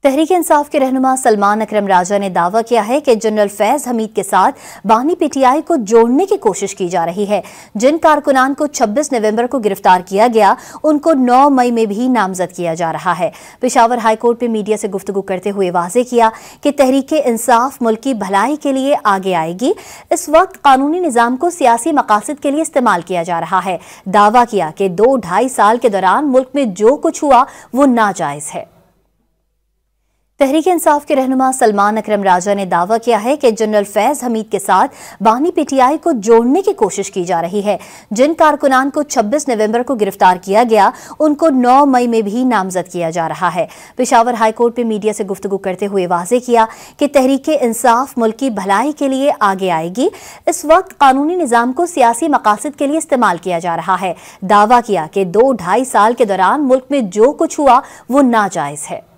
तहरीक इंसाफ के रहनुमा सलमान अकरम राजा ने दावा किया है कि जनरल फैज हमीद के साथ बानी पीटीआई को जोड़ने की कोशिश की जा रही है। जिन कारकुनान को 26 नवंबर को गिरफ्तार किया गया, उनको 9 मई में भी नामजद किया जा रहा है। पेशावर हाई कोर्ट में मीडिया से गुफ्तगू करते हुए वाज़ेह किया कि तहरीक इंसाफ मुल्क की भलाई के लिए आगे आएगी। इस वक्त कानूनी निज़ाम को सियासी मकासद के लिए इस्तेमाल किया जा रहा है। दावा किया कि 2-2.5 साल के दौरान मुल्क में जो कुछ हुआ वो नाजायज है। तहरीक इंसाफ के रहनुमा सलमान अकरम राजा ने दावा किया है कि जनरल फैज हमीद के साथ बानी पीटीआई को जोड़ने की कोशिश की जा रही है। जिन कारकुनान को 26 नवंबर को गिरफ्तार किया गया, उनको 9 मई में भी नामजद किया जा रहा है। पेशावर हाई कोर्ट में मीडिया से गुफ्तगू करते हुए वाज़ेह किया कि तहरीक इंसाफ मुल्क की भलाई के लिए आगे आएगी। इस वक्त कानूनी निज़ाम को सियासी मकासद के लिए इस्तेमाल किया जा रहा है। दावा किया कि 2-2.5 साल के दौरान मुल्क में जो कुछ हुआ वो नाजायज है।